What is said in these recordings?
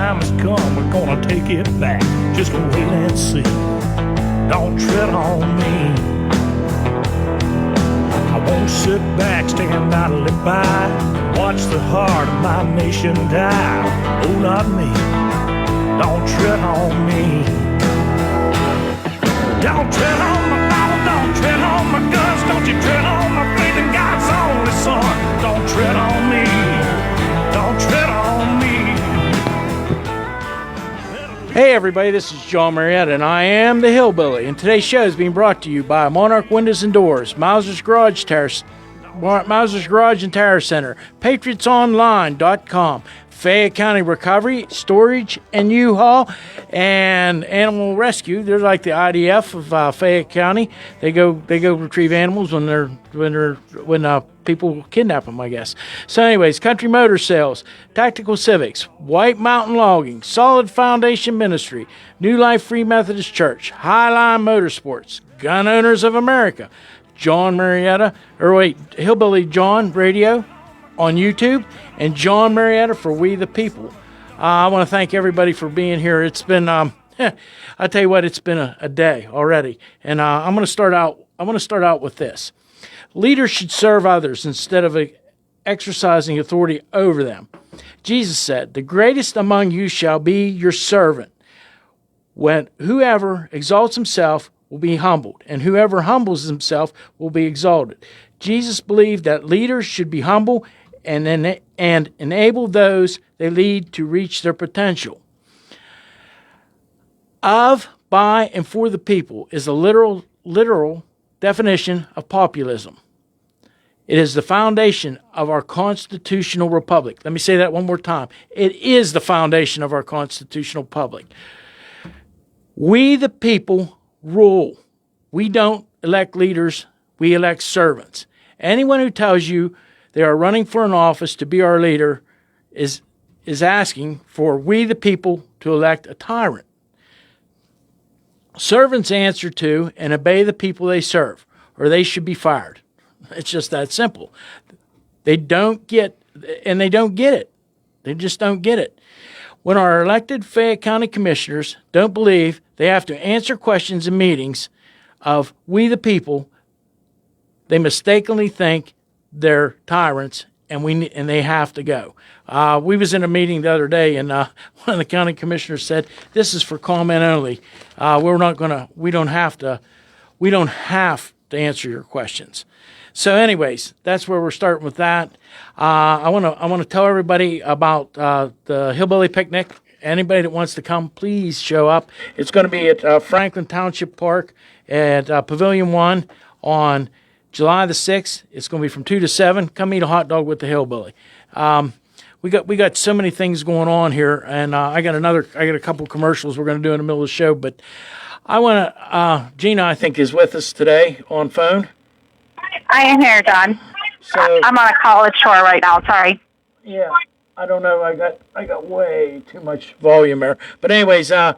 time has come, we're gonna take it back. Just wait and see. Don't tread on me. I won't sit back, stand idly by, watch the heart of my nation die. Oh, not me. Don't tread on me. Don't tread on my Bible, don't tread on my guns, don't you tread on my faith in God's only Son. Don't tread on me. Don't tread on me. Hey everybody, this is Jon Marietta, and I am the Hillbilly. And today's show is being brought to you by Monarch Windows and Doors, Mauser's Garage and Tire Center, PatriotsOnline.com, Fayette County Recovery, Storage, and U-Haul, and Animal Rescue. They're like the IDF of Fayette County. They go retrieve animals when people kidnap them, I guess. So anyways, Country Motor Sales, Tactical Civics, White Mountain Logging, Solid Foundation Ministry, New Life Free Methodist Church, Highline Motorsports, Gun Owners of America, Hillbilly Jon Radio on YouTube, and Jon Marietta for We the People. I want to thank everybody for being here. It's been, I tell you what, it's been a day already, and I'm going to start out with this. Leaders should serve others instead of exercising authority over them. Jesus said, "The greatest among you shall be your servant. When whoever exalts himself will be humbled, and whoever humbles himself will be exalted." Jesus believed that leaders should be humble and enable those they lead to reach their potential. Of, by, and for the people is a literal definition of populism. It is the foundation of our constitutional republic. Let me say that one more time. It is the foundation of our constitutional republic. We, the people, rule. We don't elect leaders. We elect servants. Anyone who tells you they are running for an office to be our leader is asking for we, the people, to elect a tyrant. Servants answer to and obey the people they serve, or they should be fired. It's just that simple. They don't get it. They just don't get it. When our elected Fayette County commissioners don't believe they have to answer questions in meetings of we the people, they mistakenly think they're tyrants and they have to go. We was in a meeting the other day, and one of the county commissioners said, "This is for comment only. We don't have to answer your questions." So, anyways, that's where we're starting with that. I want to tell everybody about the Hillbilly Picnic. Anybody that wants to come, please show up. It's going to be at Franklin Township Park at Pavilion 1 on July the 6th. It's going to be from 2 to 7. Come eat a hot dog with the Hillbilly. We got so many things going on here, and I got a couple commercials we're going to do in the middle of the show. But I want to. Gina, I think, is with us today on phone. I am here, Jon. So I'm on a college tour right now. Sorry. Yeah, I don't know. I got way too much volume there. But anyways, and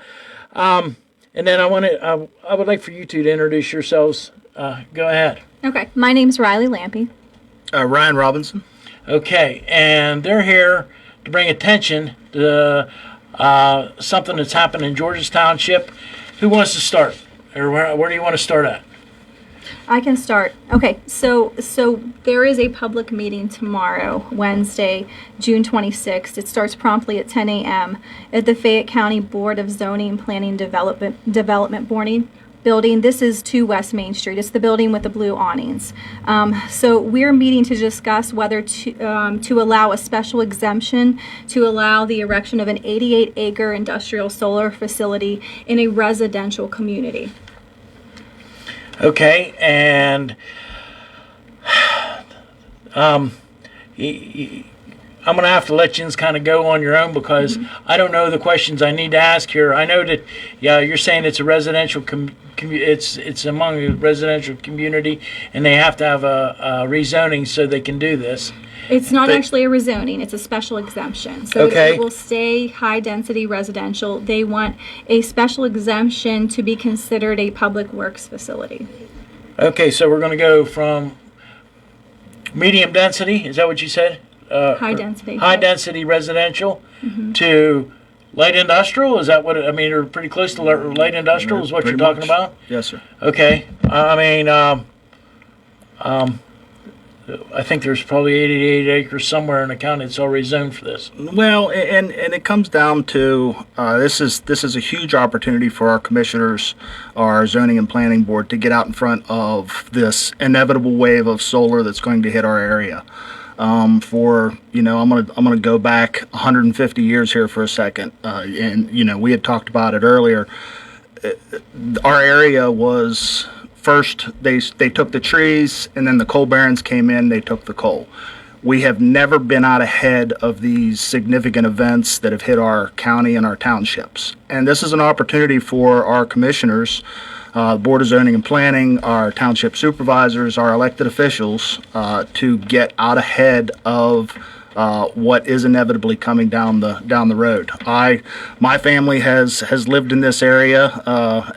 then I would like for you two to introduce yourselves. Go ahead. Okay, my name's Riley Lampy. Ryan Robinson. Okay, and they're here to bring attention to something that's happened in Georges Township. Who wants to start? Or where do you want to start at? I can start. Okay, so there is a public meeting tomorrow, Wednesday, June 26th. It starts promptly at 10 a.m. at the Fayette County Board of Zoning Planning Development building. This is 2 West Main Street. It's the building with the blue awnings. So we're meeting to discuss whether to allow a special exemption to allow the erection of an 88-acre industrial solar facility in a residential community. Okay, and I'm going to have to let you kind of go on your own because I don't know the questions I need to ask here. I know that, you're saying it's a residential it's among a residential community, and they have to have a rezoning so they can do this. It's not actually a rezoning. It's a special exemption. So okay. It will stay high-density residential. They want a special exemption to be considered a public works facility. Okay, so we're going to go from medium density, is that what you said? High density. High density residential to light industrial? Is that what? I mean, you're pretty close to light industrial. Is what you're talking about? Yes, sir. Okay. I mean, I think there's probably 88 acres somewhere in the county that's already zoned for this. Well, and it comes down to this is a huge opportunity for our commissioners, our zoning and planning board, to get out in front of this inevitable wave of solar that's going to hit our area. I'm gonna go back 150 years here for a second, and we had talked about it earlier. Our area was. First, they took the trees, and then the coal barons came in, they took the coal. We have never been out ahead of these significant events that have hit our county and our townships. And this is an opportunity for our commissioners, Board of Zoning and Planning, our township supervisors, our elected officials, to get out ahead of what is inevitably coming down the road. My family has lived in this area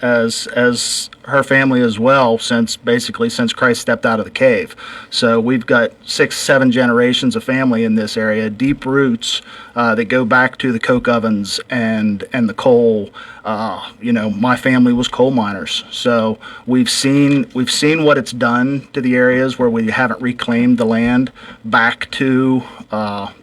as her family as well since Christ stepped out of the cave. So we've got 6-7 generations of family in this area, deep roots that go back to the coke ovens and the coal. My family was coal miners, so we've seen what it's done to the areas where we haven't reclaimed the land back to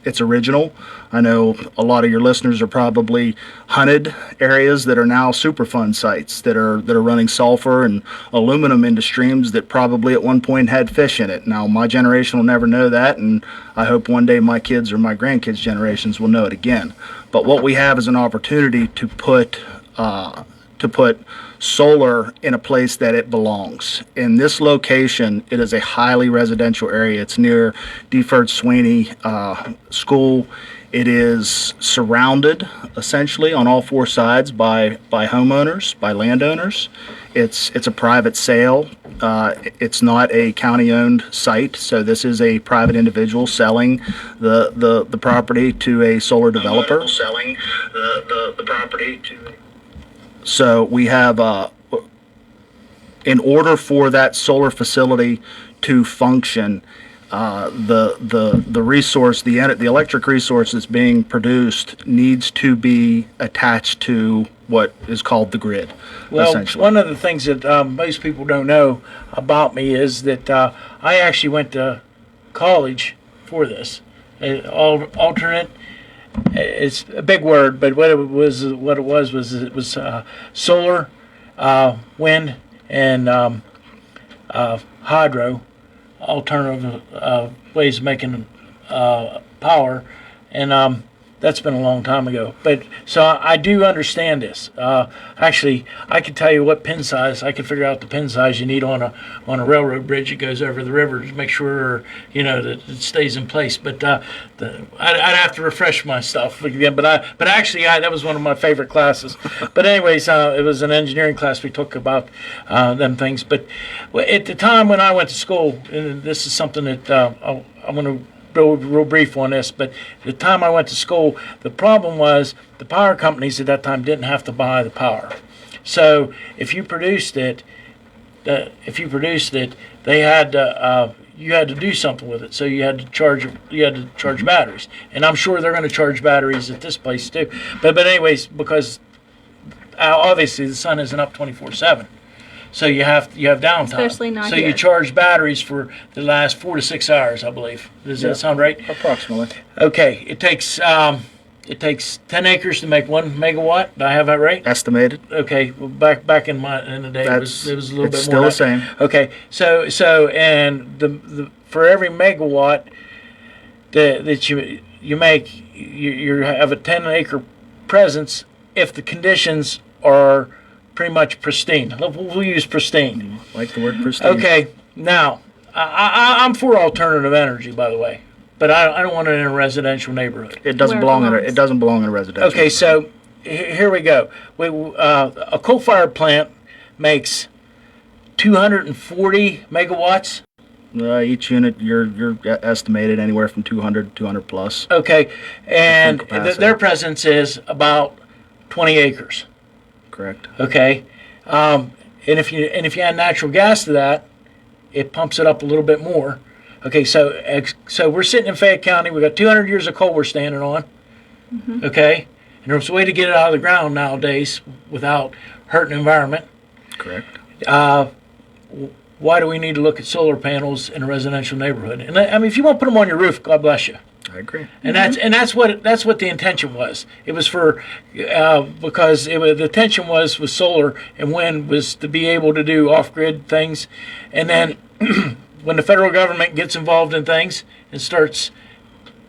its original. I know a lot of your listeners are probably hunted areas that are now Superfund sites that are running sulfur and aluminum into streams that probably at one point had fish in it. Now my generation will never know that, and I hope one day my kids or my grandkids' generations will know it again. But what we have is an opportunity to put solar in a place that it belongs. In this location, it is a highly residential area. It's near Deford Sweeney School. It is surrounded essentially on all four sides by homeowners, by landowners. It's a private sale. It's not a county-owned site, so this is a private individual selling the property to a solar developer. So we have, in order for that solar facility to function, the resource, the electric resource that's being produced needs to be attached to what is called the grid. Well, essentially. One of the things that most people don't know about me is that I actually went to college for this. Alternate. It's a big word, but what it was solar, wind, and hydro, alternative ways of making power, and that's been a long time ago. But so I do understand this. Actually, I can tell you what pin size. I can figure out the pin size you need on a railroad bridge that goes over the river to make sure that it stays in place. But I'd have to refresh my stuff again. But actually that was one of my favorite classes. But anyways, it was an engineering class we took about them things. But at the time when I went to school, and this is something that I'm going to real brief on this, but the time I went to school, the problem was the power companies at that time didn't have to buy the power. So if you produced it, they had you had to do something with it. So you had to charge batteries, and I'm sure they're going to charge batteries at this place too. But anyways, because obviously the sun isn't up 24/7. So you have downtime. Especially not so here. you charge batteries for the last 4 to 6 hours, I believe. Does that sound right? Approximately. Okay. It takes 10 acres to make 1 megawatt. Do I have that right? Estimated. Okay. Well, back in the day, it was a little bit more. It's still the same. Okay. So and the for every megawatt that you make, you have a 10-acre presence if the conditions are pretty much pristine. We'll use pristine. Like the word pristine. Okay, now I'm for alternative energy, by the way, but I don't want it in a residential neighborhood. It doesn't belong in a residential. Okay, so here we go. A coal-fired plant makes 240 megawatts. Each unit, you're estimated anywhere from 200 plus. Okay, and their presence is about 20 acres. Correct. Okay, and if you add natural gas to that, it pumps it up a little bit more. Okay, so we're sitting in Fayette County. We got 200 years of coal we're standing on. Mm-hmm. Okay, there's a way to get it out of the ground nowadays without hurting the environment. Correct. Why do we need to look at solar panels in a residential neighborhood? And I mean, if you want to put them on your roof, God bless you. I agree. And that's what the intention was. It was for because the intention was with solar and wind was to be able to do off-grid things, and then when the federal government gets involved in things and starts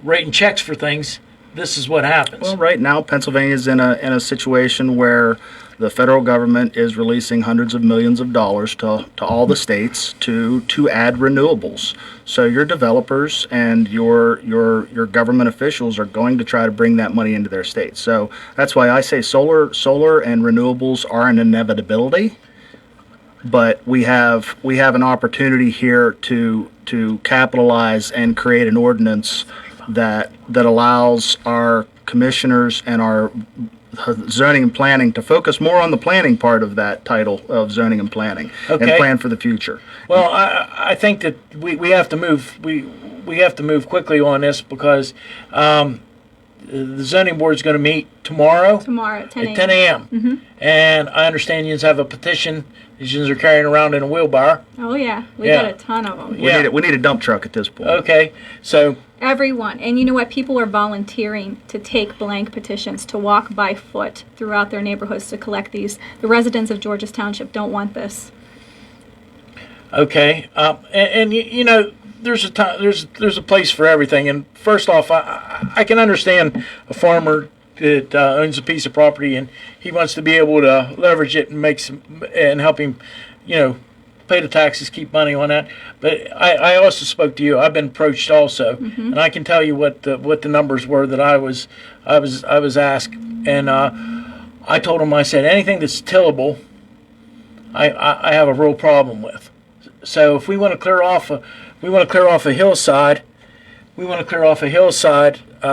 writing checks for things, this is what happens. Well, right now Pennsylvania's in a situation where the federal government is releasing hundreds of millions of dollars to all the states to add renewables. So your developers and your government officials are going to try to bring that money into their states. So that's why I say solar and renewables are an inevitability. But we have an opportunity here to capitalize and create an ordinance that allows our commissioners and our zoning and planning to focus more on the planning part of that title of zoning and planning and plan for the future. Well, I think that we have to move we have to move quickly on this because the zoning board is going to meet tomorrow Tomorrow at 10 a.m. At 10 a.m. Mm-hmm. And I understand you have a petition that you are carrying around in a wheelbarrow. Oh yeah, we got a ton of them. We need a dump truck at this point. Okay, so Everyone. And you know what? People are volunteering to take blank petitions, to walk by foot throughout their neighborhoods to collect these. The residents of Georges Township don't want this. okay, and you know there's a place for everything. And first off, I can understand a farmer that owns a piece of property and he wants to be able to leverage it and help him, pay the taxes, keep money on that. But I also spoke to you. I've been approached also, and I can tell you what the numbers were that I was asked, and I told him, I said, anything that's tillable, I have a real problem with. So if we want to clear off a hillside,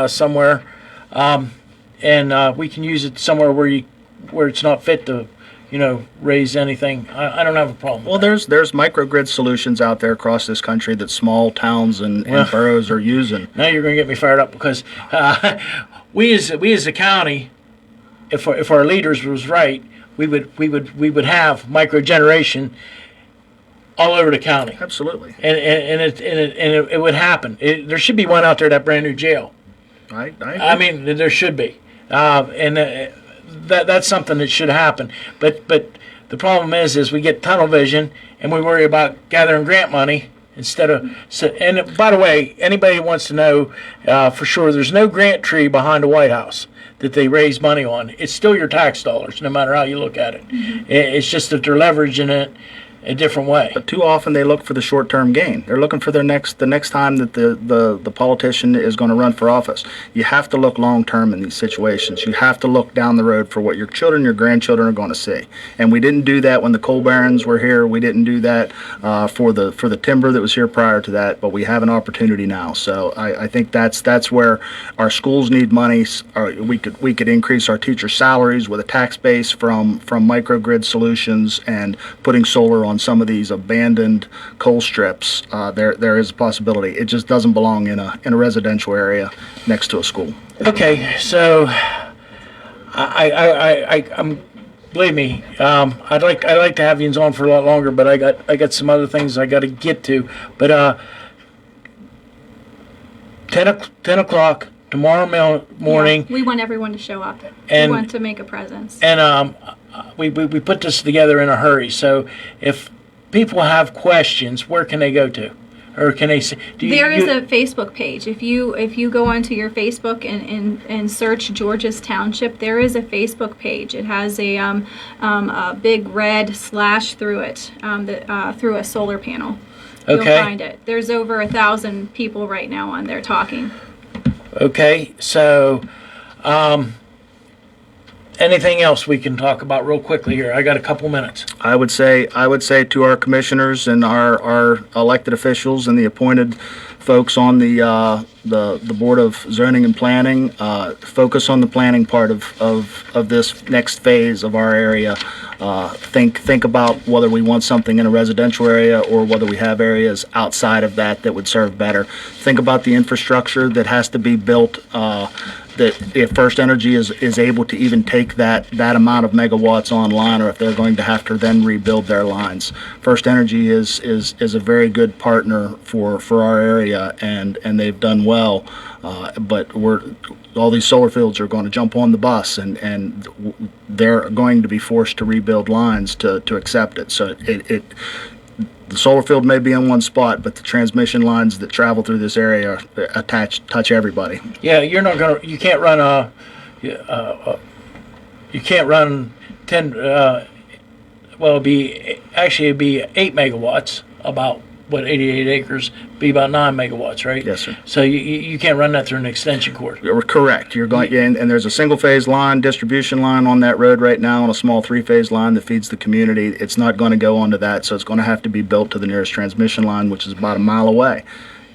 somewhere, and we can use it somewhere where it's not fit to raise anything. I don't have a problem. Well, there's microgrid solutions out there across this country that small towns and boroughs are using. Now you're going to get me fired up because we as the county, if our leaders was right, we would have micro generation all over the county. Absolutely. And it would happen. There should be one out there, that brand new jail. I mean, there should be, that's something that should happen. But the problem is we get tunnel vision and we worry about gathering grant money instead of. And by the way, anybody who wants to know for sure, there's no grant tree behind the White House that they raise money on. It's still your tax dollars, no matter how you look at it. Mm-hmm. It's just that they're leveraging it a different way. But too often they look for the short-term gain. They're looking for the next time that the politician is going to run for office. You have to look long-term in these situations. You have to look down the road for what your children, your grandchildren are going to see. And we didn't do that when the coal barons were here. We didn't do that for the timber that was here prior to that. But we have an opportunity now. So I think that's where our schools need money. We could increase our teacher salaries with a tax base from microgrid solutions and putting solar on some of these abandoned coal strips. There is a possibility. It just doesn't belong in a residential area next to a school. Okay, so I'm believe me, I'd like to have you on for a lot longer, but I got some other things I got to get to. But 10 o'clock tomorrow morning. Yeah, we want everyone to show up. And we want to make a presence. And we put this together in a hurry. So if people have questions, where can they go to? Or can they say, there is a Facebook page. If you go onto your Facebook and search Georges Township, there is a Facebook page. It has a big red slash through it, through a solar panel. You'll find it. There's over 1,000 people right now on there talking. Okay, so anything else we can talk about real quickly here? I got a couple minutes. I would say to our commissioners and our elected officials and the appointed folks on the Board of Zoning and Planning, focus on the planning part of this next phase of our area. Think about whether we want something in a residential area or whether we have areas outside of that would serve better. Think about the infrastructure that has to be built, that if First Energy is able to even take that amount of megawatts online, or if they're going to have to then rebuild their lines. First Energy is a very good partner for our area, and they've done well. But all these solar fields are going to jump on the bus, and they're going to be forced to rebuild lines to accept it. So the solar field may be in one spot, but the transmission lines that travel through this area touch everybody. Yeah, you can't run you can't run 10. It'd be 8 megawatts, about 88 acres, be about 9 megawatts, right? Yes, sir. So you can't run that through an extension cord. You're correct. You're going, and there's a single-phase line, distribution line on that road right now, on a small 3-phase line that feeds the community. It's not going to go onto that, so it's going to have to be built to the nearest transmission line, which is about a mile away.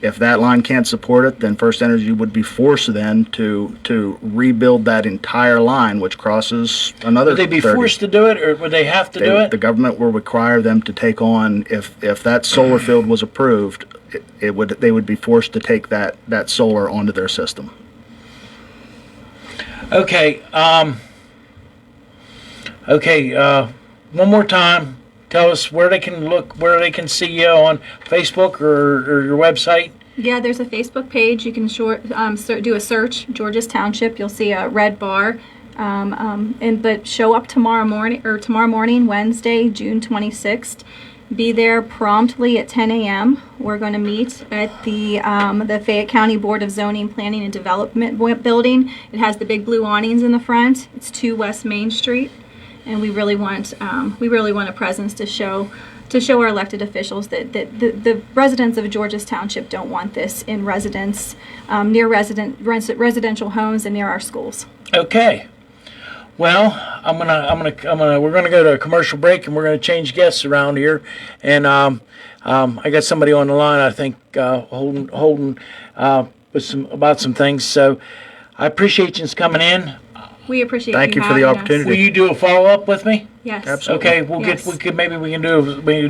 If that line can't support it, then First Energy would be forced then to rebuild that entire line, which crosses another. Would they be 30. forced to do it, or would they have to do it? The government will require them to take on, if that solar field was approved, they would be forced to take that solar onto their system. Okay. One more time. Tell us where they can look, where they can see you on Facebook or your website. Yeah, there's a Facebook page. You can do a search, Georges Township. You'll see a red bar. But show up tomorrow morning, Wednesday, June 26th. Be there promptly at 10 a.m. We're going to meet at the Fayette County Board of Zoning, Planning, and Development building. It has the big blue awnings in the front. It's 2 West Main Street. And we really want a presence to show our elected officials that the residents of Georges Township don't want this in near residential homes and near our schools. Okay. Well, we're gonna go to a commercial break, and we're gonna change guests around here, and I got somebody on the line, I think, holding with about some things. So I appreciate you coming in. We appreciate Thank you for the opportunity. Will you do a follow up with me? Yes. Absolutely. Okay, we can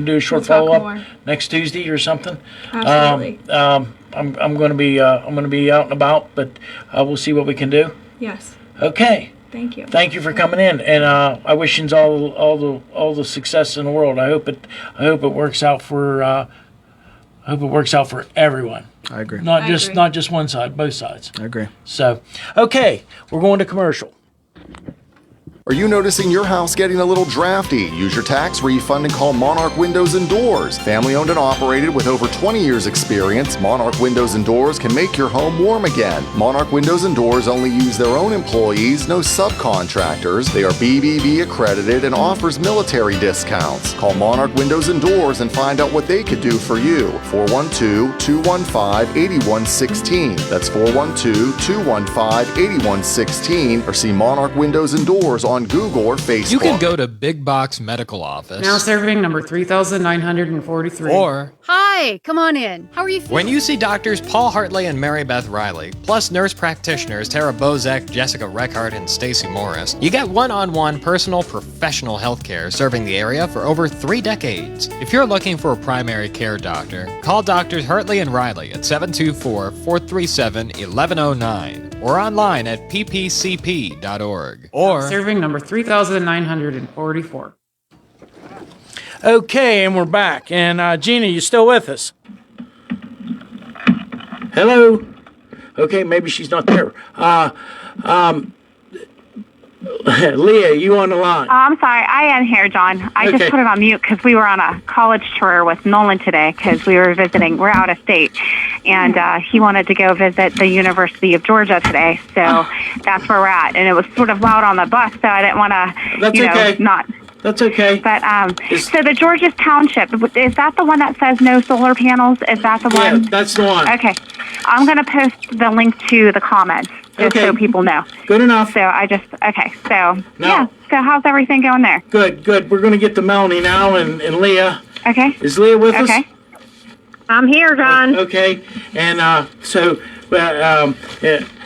do a short talk follow up more. next Tuesday or something. Absolutely. I'm going to be out and about, but we'll see what we can do. Yes. Okay. Thank you. Thank you for coming in, and I wish you all the success in the world. I hope it works out for everyone. I agree. Not just one side, both sides. I agree. So, okay, we're going to commercial. Are you noticing your house getting a little drafty? Use your tax refund and call Monarch Windows and Doors. Family owned and operated with over 20 years experience, Monarch Windows and Doors can make your home warm again. Monarch Windows and Doors only use their own employees, no subcontractors. They are BBB accredited and offers military discounts. Call Monarch Windows and Doors and find out what they could do for you. 412-215-8116. That's 412-215-8116, or see Monarch Windows and Doors on Google or Facebook. You can go to Big Box Medical Office. Now serving number 3,943. Or, hi, come on in. How are you feeling? when you see doctors Paul Hartley and Mary Beth Riley, plus nurse practitioners Tara Bozek, Jessica Reckart, and Stacy Morris, you get one-on-one personal professional health care serving the area for over 3 decades. If you're looking for a primary care doctor, call Doctors Hartley and Riley at 724-437-1109 or online at ppcp.org. Or Serving number 3,944. Okay, and we're back. And Gina, you still with us? Hello? Okay, maybe she's not there. Leah, you on the line? I'm sorry, I am here, John. I Okay. just put it on mute because we were on a college tour with Nolan today because we were visiting. We're out of state, and he wanted to go visit the University of Georgia today, so that's where we're at. And it was sort of loud on the bus, so I didn't want to, That's okay. not. That's okay. But so the Georges Township, is that the one that says no solar panels? Is that the Yeah, one? that's the one. Okay, I'm going to post the link to the comments just Okay. so people know. Good enough. So so No. yeah. So how's everything going there? Good. We're going to get to Melanie now and Leah. Okay. Is Leah with us? Okay. I'm here, John. Okay. And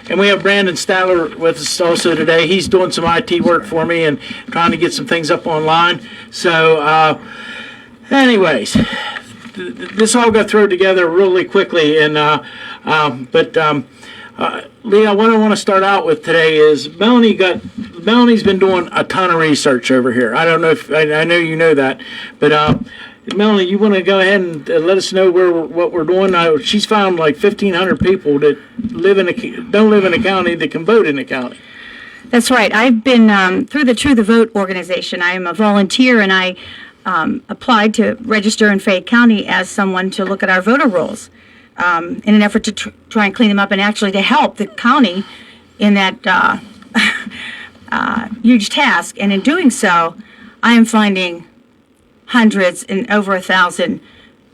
And we have Brenden Statler with us also today. He's doing some IT work for me and trying to get some things up online. So, anyways, this all got thrown together really quickly. And Leah, what I want to start out with today is Melanie's been doing a ton of research over here. I don't know if I know you know that, but Melanie, you want to go ahead and let us know what we're doing? She's found like 1,500 people that don't live in a county that can vote in the county. That's right. I've been through the True the Vote organization. I am a volunteer, and I applied to register in Fayette County as someone to look at our voter rolls in an effort to try and clean them up and actually to help the county in that huge task. And in doing so, I am finding hundreds and over 1,000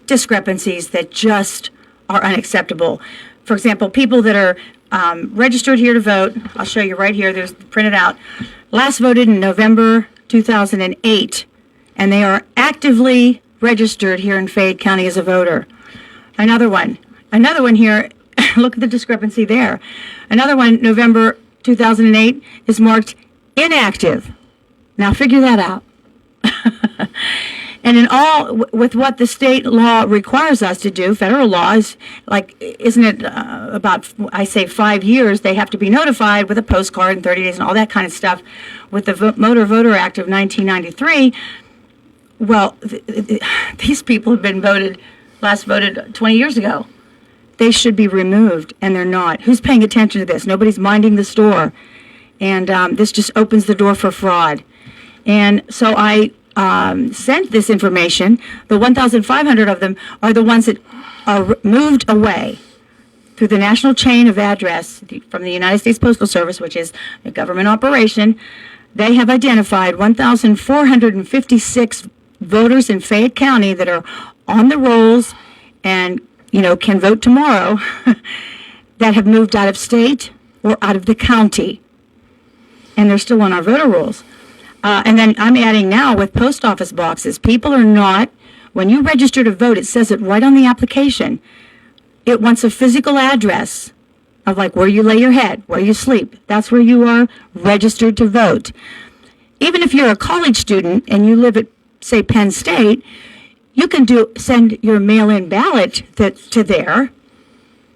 discrepancies that just are unacceptable. For example, people that are registered here to vote, I'll show you right here, there's printed out, last voted in November 2008, and they are actively registered here in Fayette County as a voter. Another one here, look at the discrepancy there. Another one, November 2008, is marked inactive. Now figure that out. And in all, with what the state law requires us to do, federal law is like, isn't it about, I say 5 years, they have to be notified with a postcard in 30 days and all that kind of stuff with the Motor Voter Act of 1993. Well, these people have been last voted 20 years ago. They should be removed, and they're not. Who's paying attention to this? Nobody's minding the store. And this just opens the door for fraud. And so I sent this information. The 1,500 of them are the ones that are moved away through the national chain of address from the United States Postal Service, which is a government operation. They have identified 1,456 voters in Fayette County that are on the rolls and, can vote tomorrow that have moved out of state or out of the county. And they're still on our voter rolls. And then I'm adding now with post office boxes. People are not, when you register to vote, it says it right on the application. It wants a physical address of like where you lay your head, where you sleep. That's where you are registered to vote. Even if you're a college student and you live at, say, Penn State, you can send your mail-in ballot to there,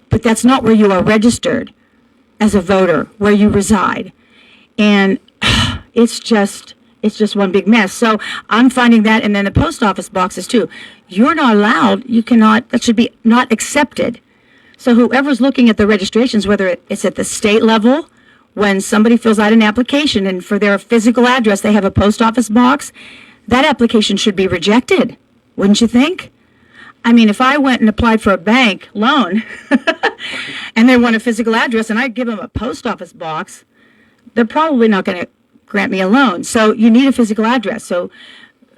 but that's not where you are registered as a voter, where you reside. And it's just one big mess. So I'm finding that, and then the post office boxes too. You're not allowed, you cannot, that should be not accepted. So whoever's looking at the registrations, whether it's at the state level, when somebody fills out an application and for their physical address they have a post office box, that application should be rejected, wouldn't you think? I mean, if I went and applied for a bank loan and they want a physical address and I give them a post office box, they're probably not going to grant me a loan. So you need a physical address. So,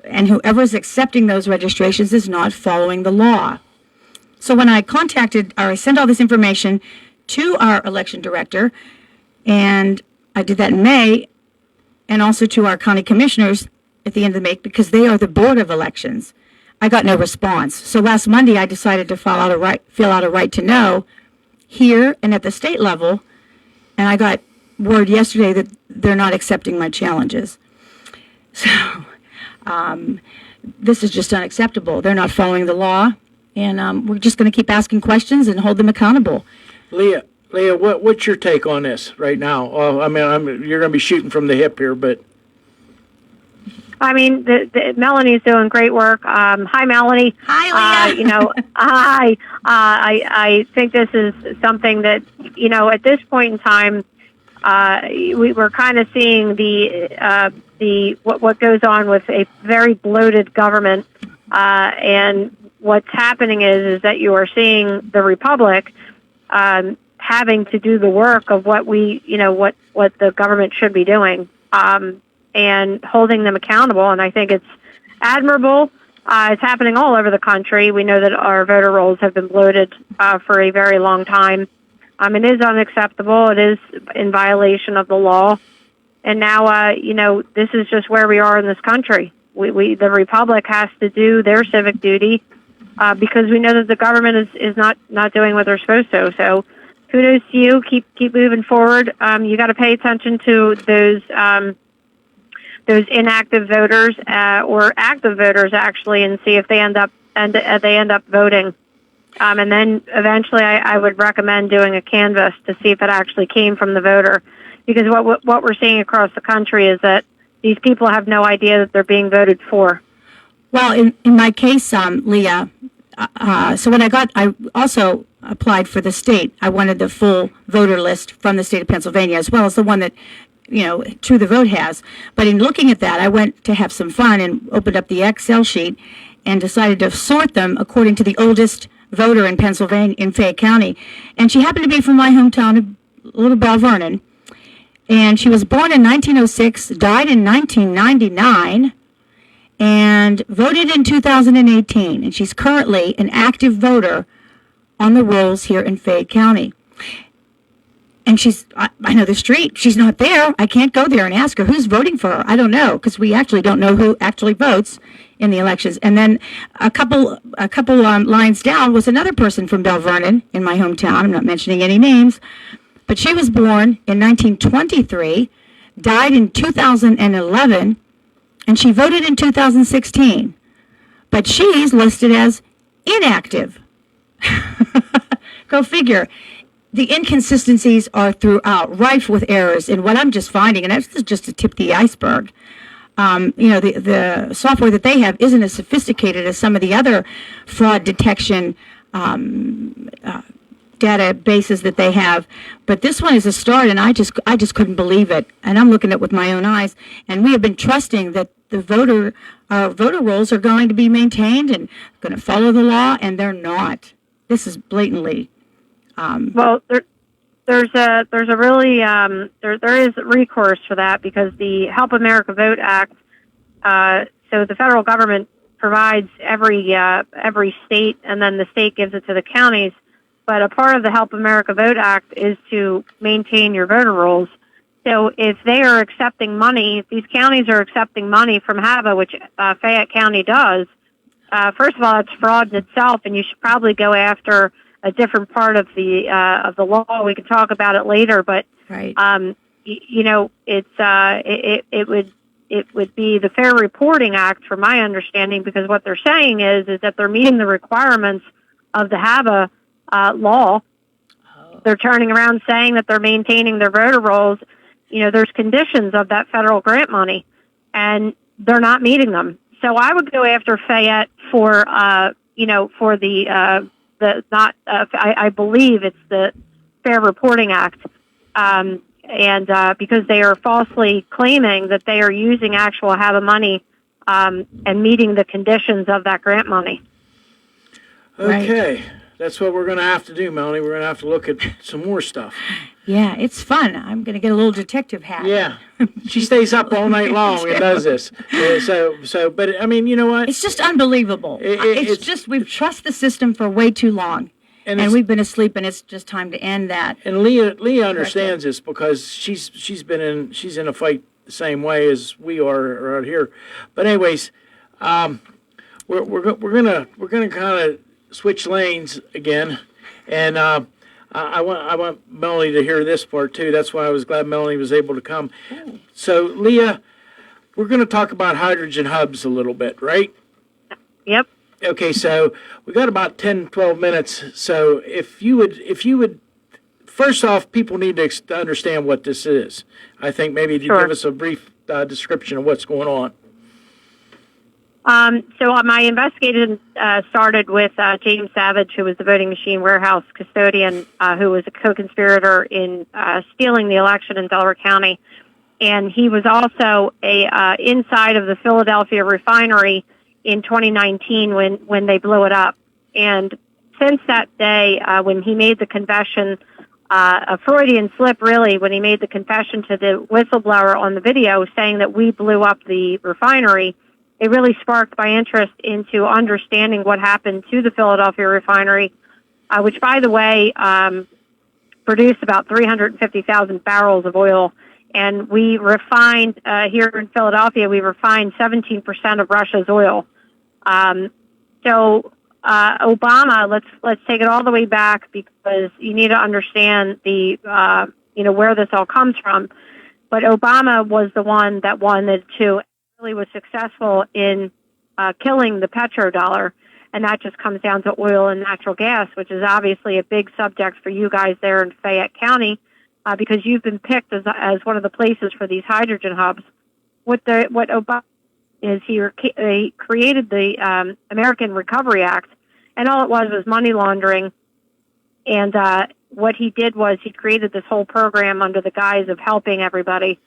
and whoever is accepting those registrations is not following the law. So when I sent all this information to our election director, and I did that in May, and also to our county commissioners at the end of May, because they are the board of elections, I got no response. So last Monday, I decided to fill out a right to know here and at the state level, and I got word yesterday that they're not accepting my challenges. So this is just unacceptable. They're not following the law, and we're just going to keep asking questions and hold them accountable. Leah, what's your take on this right now? You're going to be shooting from the hip here, but I mean, Melanie's doing great work. Hi, Melanie. Hi, Leah. Hi. I think this is something that, at this point in time, we're kind of seeing what goes on with a very bloated government, and what's happening is that you are seeing the Republic having to do the work of what the government should be doing, and holding them accountable. And I think it's admirable. It's happening all over the country. We know that our voter rolls have been bloated for a very long time. It is unacceptable. It is in violation of the law. And now, this is just where we are in this country. The Republic has to do their civic duty because we know that the government is not doing what they're supposed to. So kudos to you. Keep moving forward. You got to pay attention to those inactive voters or active voters actually, and see if they end up voting. And then eventually, I would recommend doing a canvass to see if it actually came from the voter, because what we're seeing across the country is that these people have no idea that they're being voted for. Well, in my case, Leah, so when I also applied for the state. I wanted the full voter list from the state of Pennsylvania, as well as the one that, True the Vote has. But in looking at that, I went to have some fun and opened up the Excel sheet and decided to sort them according to the oldest voter in Pennsylvania, in Fayette County. And she happened to be from my hometown of Little Bell Vernon. And she was born in 1906, died in 1999, and voted in 2018. And she's currently an active voter on the rolls here in Fayette County. And I know the street. She's not there. I can't go there and ask her who's voting for her. I don't know, because we actually don't know who actually votes in the elections. And then a couple lines down was another person from Bell Vernon in my hometown. I'm not mentioning any names, but she was born in 1923, died in 2011, and she voted in 2016. But she's listed as inactive. Go figure. The inconsistencies are throughout, rife with errors. And what I'm just finding, and that's just to tip the iceberg, the software that they have isn't as sophisticated as some of the other fraud detection databases that they have. But this one is a start, and I just couldn't believe it. And I'm looking at it with my own eyes. And we have been trusting that the voter rolls are going to be maintained and going to follow the law, and they're not. This is blatantly. Well, there's a really there is recourse for that, because the Help America Vote Act. So the federal government provides every state, and then the state gives it to the counties. But a part of the Help America Vote Act is to maintain your voter rolls. So if they are accepting money, if these counties are accepting money from HAVA, which Fayette County does, first of all, it's fraud in itself, and you should probably go after a different part of the law. We can talk about it later, but right. It would be the Fair Reporting Act, from my understanding, because what they're saying is that they're meeting the requirements of the HAVA law. Oh. They're turning around saying that they're maintaining their voter rolls. There's conditions of that federal grant money, and they're not meeting them. So I would go after Fayette for I believe it's the Fair Reporting Act, and because they are falsely claiming that they are using actual HAVA money and meeting the conditions of that grant money. Okay, right. That's what we're going to have to do, Melanie. We're going to have to look at some more stuff. Yeah, it's fun. I'm going to get a little detective hat. Yeah, she stays up all night long and does this. But I mean, you know what? It's just unbelievable. It's just we've trusted the system for way too long, and we've been asleep, and it's just time to end that. And Leah understands this, because she's in a fight the same way as we are around here. But anyways, we're gonna kind of switch lanes again, and I want Melanie to hear this part too. That's why I was glad Melanie was able to come. Ooh. So Leah, we're going to talk about hydrogen hubs a little bit, right? Yep. Okay, so we got about 10, 12 minutes. So if you would, first off, people need to understand what this is. I think maybe you give us a brief description of what's going on. So my investigation started with James Savage, who was the voting machine warehouse custodian, who was a co-conspirator in stealing the election in Delaware County. And he was also inside of the Philadelphia refinery in 2019 when they blew it up. And since that day, when he made the confession, a Freudian slip really, when he made the confession to the whistleblower on the video saying that we blew up the refinery, it really sparked my interest into understanding what happened to the Philadelphia refinery, which, by the way, produced about 350,000 barrels of oil. And we refined, here in Philadelphia, we refined 17% of Russia's oil. So Obama, let's take it all the way back, because you need to understand the where this all comes from. But Obama was the one that wanted to really was successful in killing the petrodollar, and that just comes down to oil and natural gas, which is obviously a big subject for you guys there in Fayette County, because you've been picked as one of the places for these hydrogen hubs. What Obama is, he created the American Recovery Act, and all it was money laundering. And what he did was he created this whole program under the guise of helping everybody.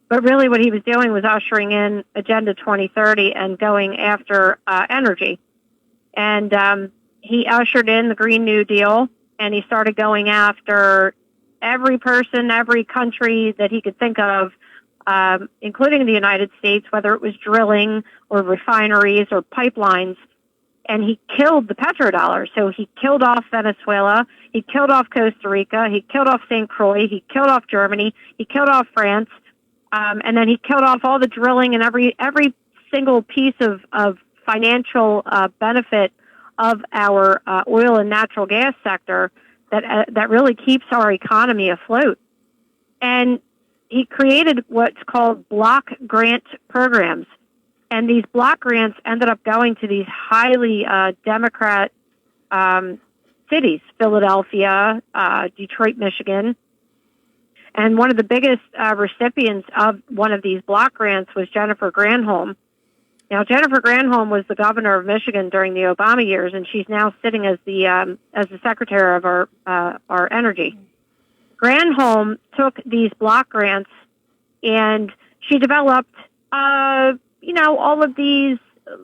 But really what he was doing was ushering in Agenda 2030 and going after energy. And he ushered in the Green New Deal, and he started going after every person, every country that he could think of, including the United States, whether it was drilling or refineries or pipelines. And he killed the petrodollar. So he killed off Venezuela, he killed off Costa Rica, he killed off St. Croix, he killed off Germany, he killed off France, and then he killed off all the drilling and every single piece of financial benefit of our oil and natural gas sector that really keeps our economy afloat. And he created what's called block grant programs. And these block grants ended up going to these highly Democrat cities, Philadelphia, Detroit, Michigan. And one of the biggest recipients of one of these block grants was Jennifer Granholm. Now, Jennifer Granholm was the governor of Michigan during the Obama years, and she's now sitting as the secretary of our energy. Granholm took these block grants, and she developed all of these,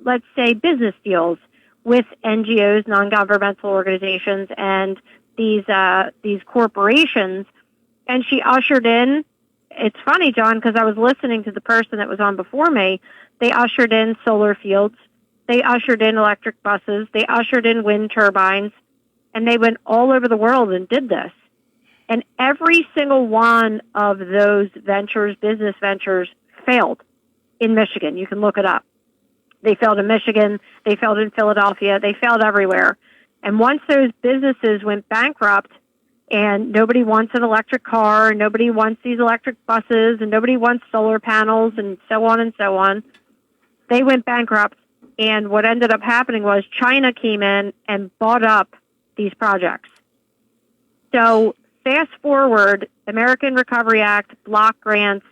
let's say, business deals with NGOs, non-governmental organizations, and these corporations. And she ushered in, it's funny, John, because I was listening to the person that was on before me. They ushered in solar fields. They ushered in electric buses. They ushered in wind turbines. And they went all over the world and did this. And every single one of those ventures, business ventures, failed in Michigan. You can look it up. They failed in Michigan. They failed in Philadelphia. They failed everywhere. And once those businesses went bankrupt, and nobody wants an electric car, and nobody wants these electric buses, and nobody wants solar panels, and so on, they went bankrupt. And what ended up happening was China came in and bought up these projects. So fast forward, American Recovery Act, block grants,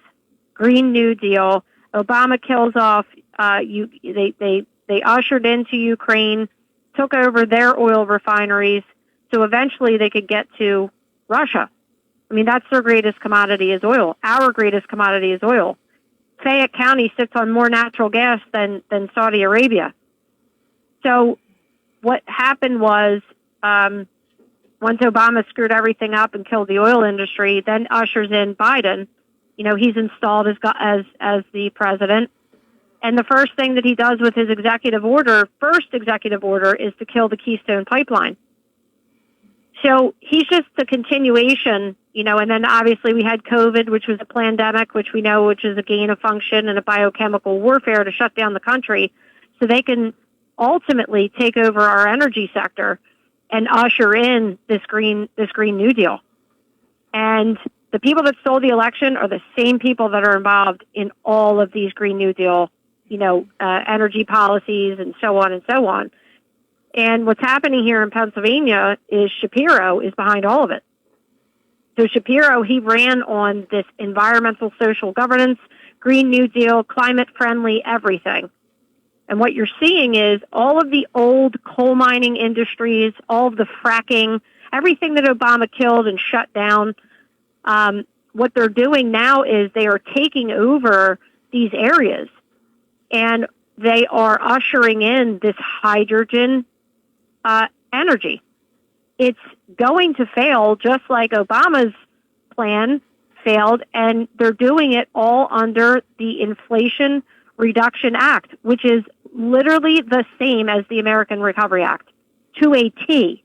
Green New Deal, Obama kills off, they ushered into Ukraine, took over their oil refineries, so eventually they could get to Russia. I mean, that's their greatest commodity is oil. Our greatest commodity is oil. Fayette County sits on more natural gas than Saudi Arabia. So what happened was, once Obama screwed everything up and killed the oil industry, then ushers in Biden. He's installed as the president. And the first thing that he does with his first executive order, is to kill the Keystone Pipeline. So he's just the continuation, and then obviously we had COVID, which was a pandemic, which we know, which is a gain of function and a biochemical warfare to shut down the country so they can ultimately take over our energy sector and usher in this Green New Deal. And the people that stole the election are the same people that are involved in all of these Green New Deal, energy policies and so on and so on. And what's happening here in Pennsylvania is Shapiro is behind all of it. So Shapiro, he ran on this environmental social governance, Green New Deal, climate-friendly, everything. And what you're seeing is all of the old coal mining industries, all of the fracking, everything that Obama killed and shut down, what they're doing now is they are taking over these areas. And they are ushering in this hydrogen energy. It's going to fail just like Obama's plan failed, and they're doing it all under the Inflation Reduction Act, which is literally the same as the American Recovery Act, to a T.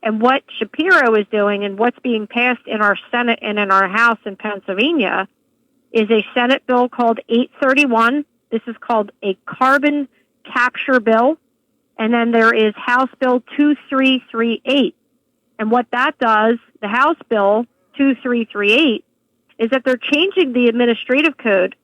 And what Shapiro is doing and what's being passed in our Senate and in our House in Pennsylvania is a Senate bill called 831. This is called a carbon capture bill. and then there is House Bill 2338. And what that does, the House Bill 2338, is that they're changing the administrative code,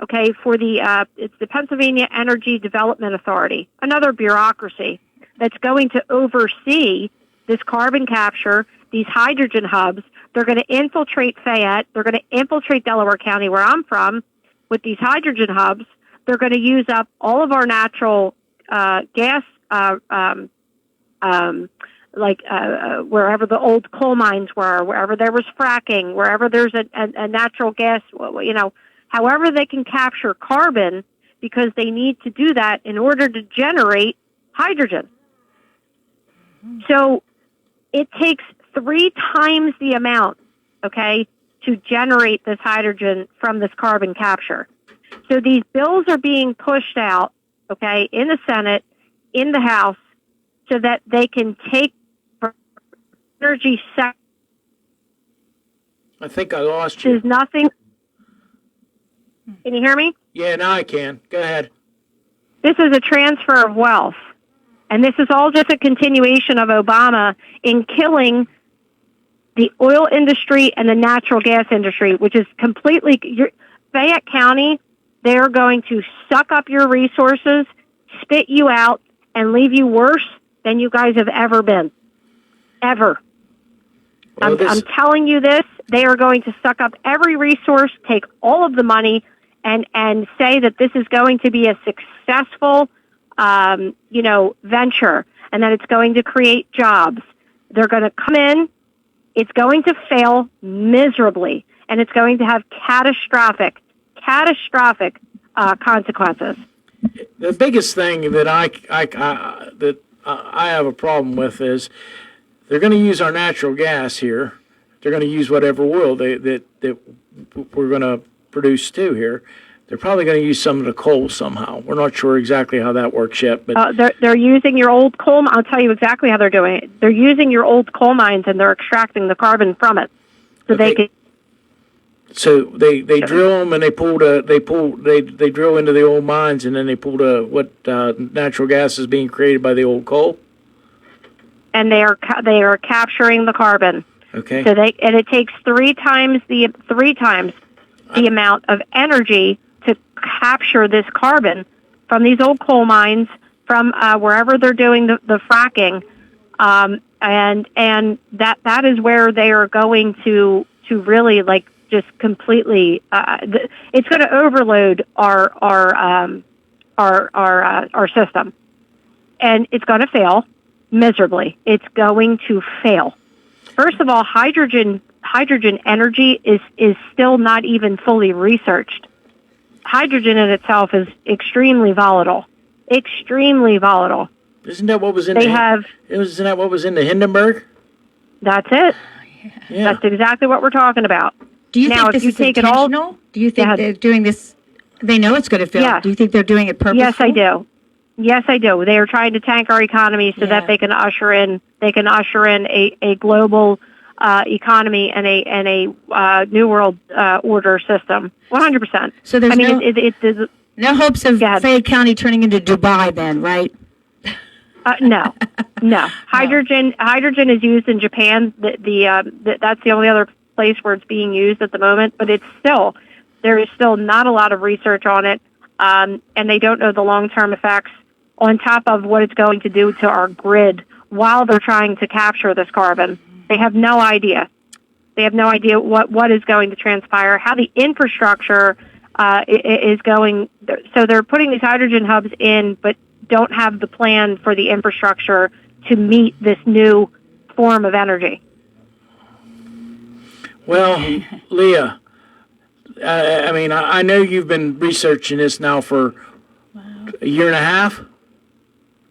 okay, for it's the Pennsylvania Energy Development Authority, another bureaucracy that's going to oversee this carbon capture, these hydrogen hubs. They're going to infiltrate Fayette. They're going to infiltrate Delaware County, where I'm from, with these hydrogen hubs. They're going to use up all of our natural gas, wherever the old coal mines were, wherever there was fracking, wherever there's a natural gas, however they can capture carbon, because they need to do that in order to generate hydrogen. So it takes 3 times the amount, okay, to generate this hydrogen from this carbon capture. So these bills are being pushed out, okay, in the Senate, in the House, so that they can take energy sector. I think I lost you. There's nothing. Can you hear me? Yeah, now I can. Go ahead. This is a transfer of wealth. And this is all just a continuation of Obama in killing the oil industry and the natural gas industry, which is completely, Fayette County, they're going to suck up your resources, spit you out, and leave you worse than you guys have ever been. Ever. Well, I'm telling you this. They are going to suck up every resource, take all of the money, and say that this is going to be a successful, venture, and that it's going to create jobs. They're going to come in. It's going to fail miserably, and it's going to have catastrophic consequences. The biggest thing that I have a problem with is they're going to use our natural gas here. They're going to use whatever oil that we're going to produce too here. They're probably going to use some of the coal somehow. We're not sure exactly how that works yet, but they're using your old coal. I'll tell you exactly how they're doing it. They're using your old coal mines and they're extracting the carbon from it, so they can. So they drill them and they drill into the old mines and then they pull what natural gas is being created by the old coal. And they are capturing the carbon. Okay. So it takes 3 times the amount of energy to capture this carbon from these old coal mines, from wherever they're doing the fracking, and that is where they are going to really just completely. It's going to overload our system, and it's going to fail miserably. It's going to fail. First of all, hydrogen energy is still not even fully researched. Hydrogen in itself is extremely volatile. Extremely volatile. Isn't that what was in Isn't that what was in the Hindenburg? That's it. Yeah. That's exactly what we're talking about. Do you think this is intentional? Do you think they're doing this? They know it's going to fail. Yes. Do you think they're doing it purposefully? Yes, I do. Yes, I do. They are trying to tank our economy so that they can usher in a global economy and a new world order system. 100%. So there's no hopes of Fayette County turning into Dubai then, right? No. Hydrogen is used in Japan. That's the only other place where it's being used at the moment. But there is still not a lot of research on it, and they don't know the long-term effects on top of what it's going to do to our grid while they're trying to capture this carbon. They have no idea. They have no idea what is going to transpire, how the infrastructure is going. So they're putting these hydrogen hubs in, but don't have the plan for the infrastructure to meet this new form of energy. Well, Leah, I know you've been researching this now for a year and a half.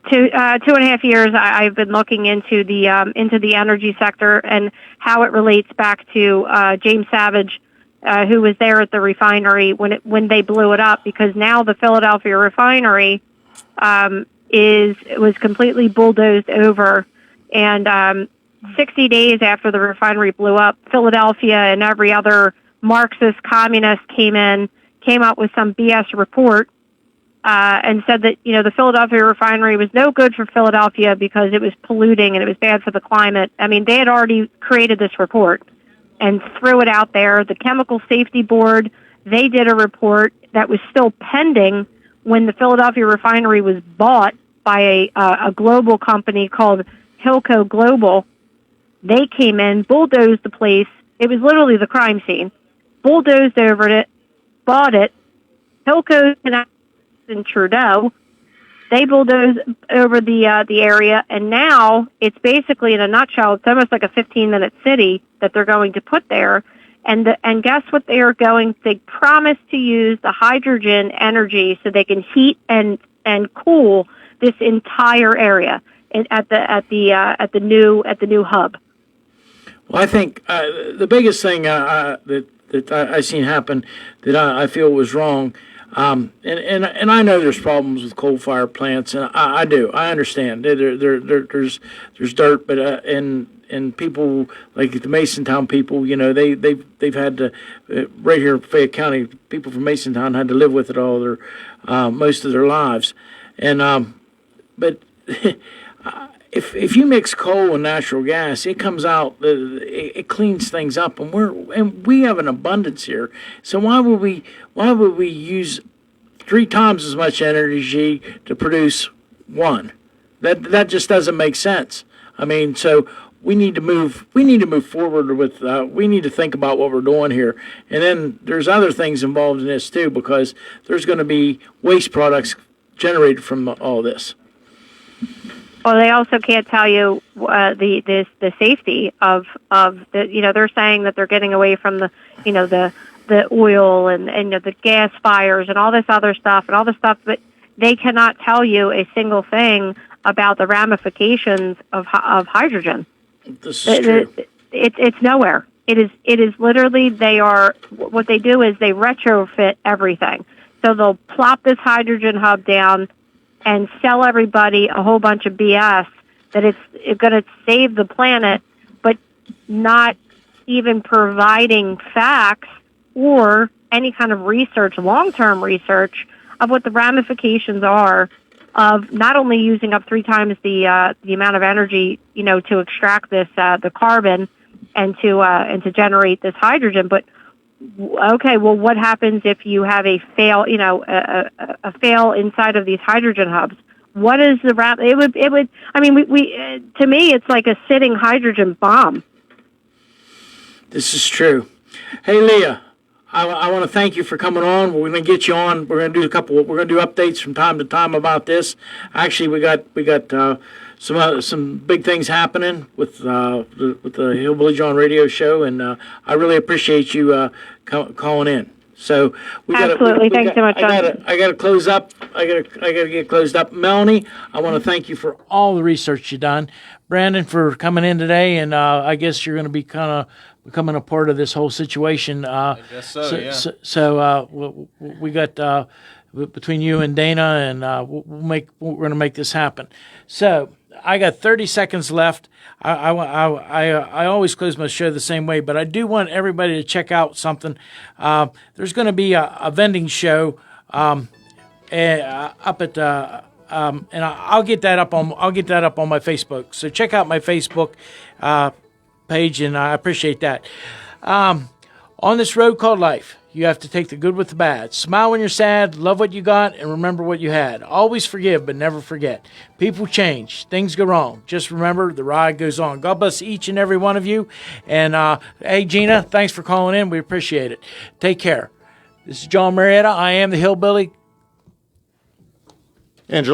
2.5 years. I've been looking into the energy sector and how it relates back to James Savage, who was there at the refinery when they blew it up. Because now the Philadelphia refinery was completely bulldozed over, and 60 days after the refinery blew up, Philadelphia and every other Marxist communist came up with some BS report and said that, the Philadelphia refinery was no good for Philadelphia because it was polluting and it was bad for the climate. I mean, they had already created this report and threw it out there. The Chemical Safety Board, they did a report that was still pending when the Philadelphia refinery was bought by a global company called Hilco Global. They came in, bulldozed the place. It was literally the crime scene. Bulldozed over it, bought it. Hilco and Trudeau, they bulldozed over the area, and now it's basically, in a nutshell, it's almost like a 15-minute city that they're going to put there. And guess what they are going? They promise to use the hydrogen energy so they can heat and cool this entire area at the new hub. Well, I think the biggest thing that I seen happen that I feel was wrong, and I know there's problems with coal fire plants, and I do. I understand. There's dirt, but and people like the Masontown people, they've had to right here in Fayette County. People from Masontown had to live with it all their most of their lives, and but. If you mix coal and natural gas, it comes out. It cleans things up, and we have an abundance here. So why would we use 3 times as much energy to produce one? That just doesn't make sense. I mean, so we need to move forward with. We need to think about what we're doing here, and then there's other things involved in this too, because there's going to be waste products generated from all this. Well, they also can't tell you the safety of the, they're saying that they're getting away from the oil and the gas fires and all this other stuff, but they cannot tell you a single thing about the ramifications of hydrogen. This is true. It's nowhere. It is literally, what they do is they retrofit everything. So they'll plop this hydrogen hub down and sell everybody a whole bunch of BS that it's going to save the planet, but not even providing facts or any kind of research, long-term research, of what the ramifications are of not only using up 3 times the amount of energy, to extract this the carbon and to generate this hydrogen, but okay, well, what happens if you have a fail, a fail inside of these hydrogen hubs? What is the It would. I mean, we to me, it's like a sitting hydrogen bomb. This is true. Hey, Leah, I want to thank you for coming on. We're going to get you on. We're going to do We're going to do updates from time to time about this. Actually, we got some big things happening with the Hillbilly Jon Radio Show, and I really appreciate you calling in. So absolutely, thanks so much, Jon. I got to close up. I got to get closed up. Melanie, I want to thank you for all the research you've done. Brenden, for coming in today, and I guess you're going to be kind of becoming a part of this whole situation. I guess so, yeah. So we got between you and Dana, and we're going to make this happen. So I got 30 seconds left. I always close my show the same way, but I do want everybody to check out something. There's going to be a vending show up at and I'll get that up on my Facebook. So check out my Facebook page, and I appreciate that. On this road called life, you have to take the good with the bad. Smile when you're sad, love what you got, and remember what you had. Always forgive, but never forget. People change. Things go wrong. Just remember, the ride goes on. God bless each and every one of you. And, hey, Gina, thanks for calling in. We appreciate it. Take care. This is Jon Marietta. I am the Hillbilly. Angela.